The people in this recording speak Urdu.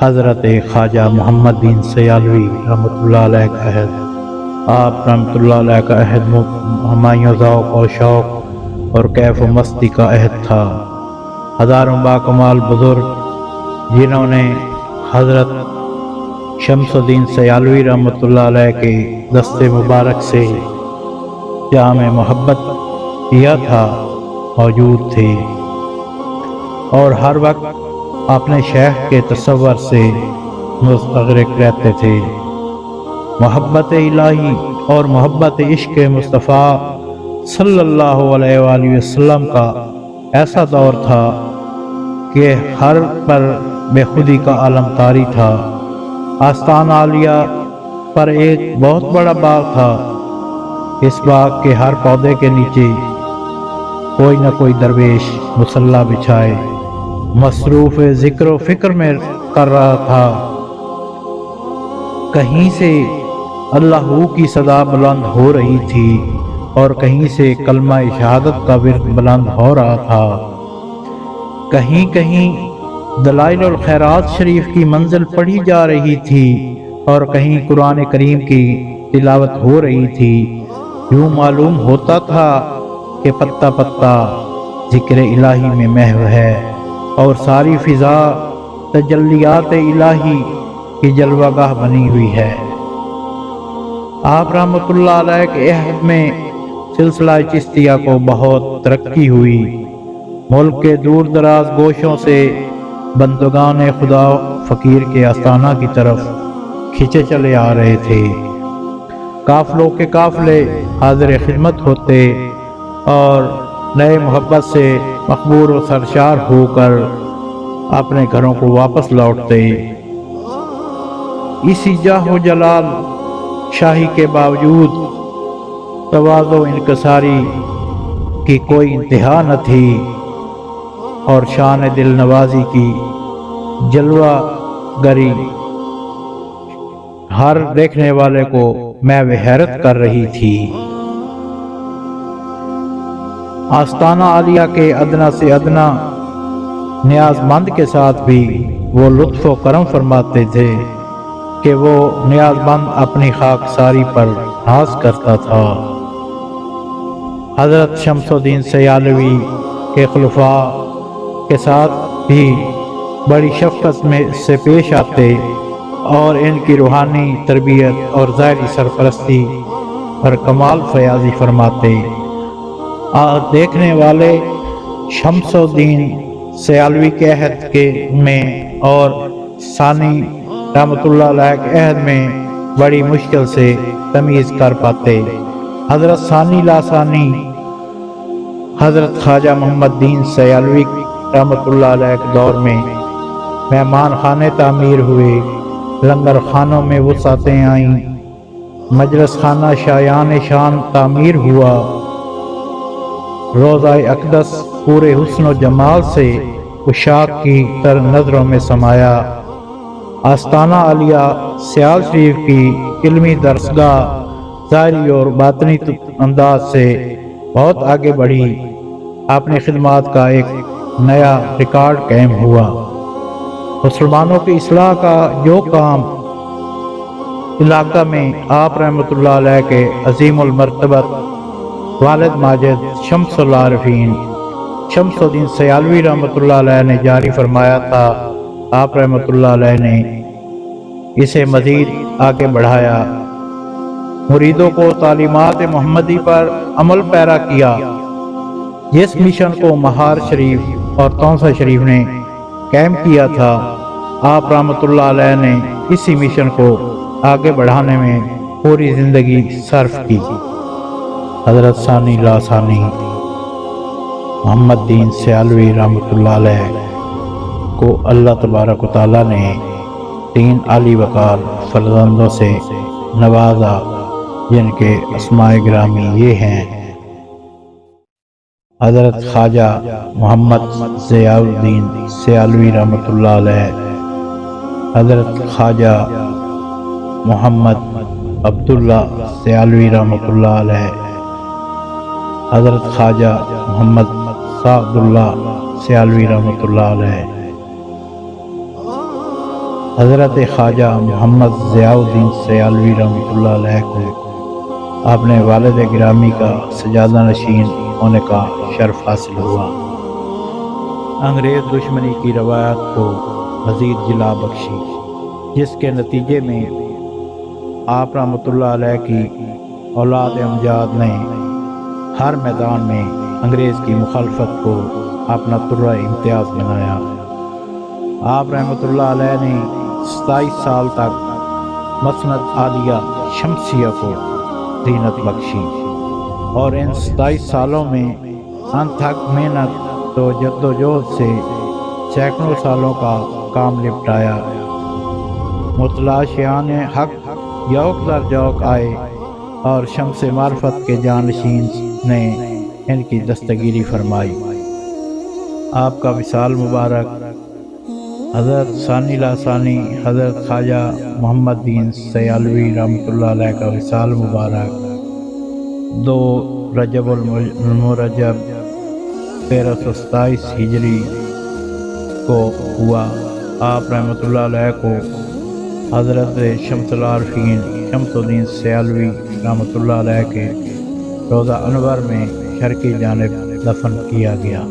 حضرت خواجہ محمد بن سیالوی رحمۃ اللہ علیہ کا عہد۔ آپ رحمۃ اللہ علیہ کا عہد ہمایوں ذوق اور شوق اور کیف و مستی کا عہد تھا۔ ہزاروں باکمال بزرگ جنہوں نے حضرت شمس الدین سیالوی رحمۃ اللہ علیہ کے دست مبارک سے جام محبت کیا تھا موجود تھے اور ہر وقت اپنے شیخ کے تصور سے مستغرق رہتے تھے۔ محبت الہی اور محبت عشق مصطفیٰ صلی اللہ علیہ وآلہ وسلم کا ایسا دور تھا کہ ہر پر بے خودی کا عالم طاری تھا۔ آستانہ عالیہ پر ایک بہت بڑا باغ تھا۔ اس باغ کے ہر پودے کے نیچے کوئی نہ کوئی درویش مصلی بچھائے مصروف ذکر و فکر میں کر رہا تھا۔ کہیں سے اللہ کی صدا بلند ہو رہی تھی اور کہیں سے کلمہ شہادت کا ورد بلند ہو رہا تھا۔ کہیں کہیں دلائل الخیرات شریف کی منزل پڑھی جا رہی تھی اور کہیں قرآن کریم کی تلاوت ہو رہی تھی۔ یوں معلوم ہوتا تھا کہ پتہ پتہ ذکر الہی میں محو ہے اور ساری فضا تجلیات الہی کی جلوہ گاہ بنی ہوئی ہے۔ آپ رحمۃ اللہ علیہ کے عہد میں سلسلہ چشتیہ کو بہت ترقی ہوئی۔ ملک کے دور دراز گوشوں سے بندگان خدا فقیر کے آستانہ کی طرف کھینچے چلے آ رہے تھے۔ قافلوں کے قافلے حاضر خدمت ہوتے اور نئے محبت سے مقبور و سرشار ہو کر اپنے گھروں کو واپس لوٹتے۔ اسی جاہ و جلال شاہی کے باوجود تواضع و انکساری کی کوئی انتہا نہ تھی اور شان دل نوازی کی جلوہ گری ہر دیکھنے والے کو محو حیرت کر رہی تھی۔ آستانہ عالیہ کے ادنا سے ادنا نیاز مند کے ساتھ بھی وہ لطف و کرم فرماتے تھے کہ وہ نیاز مند اپنی خاکساری پر ناز کرتا تھا۔ حضرت شمس الدین سیالوی کے خلفاء کے ساتھ بھی بڑی شفقت میں سے پیش آتے اور ان کی روحانی تربیت اور ظاہری سرپرستی پر کمال فیاضی فرماتے۔ اور دیکھنے والے شمس الدین سیالوی کے عہد کے میں اور ثانی رحمۃ اللہ علیہ کے عہد میں بڑی مشکل سے تمیز کر پاتے۔ حضرت ثانی لاسانی حضرت خواجہ محمد دین سیالوی رحمۃ اللہ علیہ کے دور میں مہمان خانے تعمیر ہوئے، لنگر خانوں میں وسعتیں آئیں، مجلس خانہ شایان شان تعمیر ہوا، روضہ اقدس پورے حسن و جمال سے عشاق کی تر نظروں میں سمایا۔ آستانہ عالیہ سیال شریف کی علمی درسگاہ ظاہری اور باطنی انداز سے بہت آگے بڑھی۔ اپنی خدمات کا ایک نیا ریکارڈ قائم ہوا۔ مسلمانوں کی اصلاح کا جو کام علاقہ میں آپ رحمۃ اللہ علیہ کے عظیم المرتبت والد ماجد شمس العارفین شمس الدین سیالوی رحمۃ اللہ علیہ نے جاری فرمایا تھا، آپ رحمۃ اللہ علیہ نے اسے مزید آگے بڑھایا، مریدوں کو تعلیمات محمدی پر عمل پیرا کیا۔ جس مشن کو مہار شریف اور تونسہ شریف نے قائم کیا تھا، آپ رحمۃ اللہ علیہ نے اسی مشن کو آگے بڑھانے میں پوری زندگی صرف کی۔ حضرت ثانی لاسانی محمد دین سیالوی رحمۃ اللہ علیہ کو اللہ تبارک و تعالیٰ نے 3 عالی وقار فرزندوں سے نوازا، جن کے اسماء گرامی یہ ہیں: حضرت خواجہ محمد ضیاء الدین سیالوی رحمۃ اللہ علیہ، حضرت خواجہ محمد عبداللہ سیالوی رحمۃ اللہ علیہ، حضرت خواجہ محمد سعد اللہ سیالوی رحمۃ اللہ علیہ، حضرت خواجہ محمد ضیاء الدین سیالوی رحمۃ اللہ علیہ کو اپنے والد گرامی کا سجادہ نشین ہونے کا شرف حاصل ہوا۔ انگریز دشمنی کی روایات کو مزید جلا بخشی، جس کے نتیجے میں آپ رحمۃ اللہ علیہ کی اولاد امجاد نے ہر میدان میں انگریز کی مخالفت کو اپنا ترہ امتیاز بنایا۔ آپ رحمۃ اللہ علیہ نے 27 سال تک مسند عالیہ شمسیہ کو زینت بخشی، اور ان 27 سالوں میں انتھک محنت و جدوجہد سے سینکڑوں سالوں کا کام نپٹایا۔ متلاشیان حق یوک در جوک آئے اور شمس معرفت کے جانشین نے ان کی دستگیری فرمائی۔ آپ کا وصال مبارک حضرت ثانی لاثانی حضرت خواجہ محمد بن سیالوی رحمۃ اللہ علیہ کا وصال مبارک 2 رجب المرجب 1327 ہجری کو ہوا۔ آپ رحمۃ اللہ علیہ کو حضرت شمس العارفین شمس الدین سیالوی رحمۃ اللہ علیہ کے روضہ انور میں شرقی جانب دفن کیا گیا۔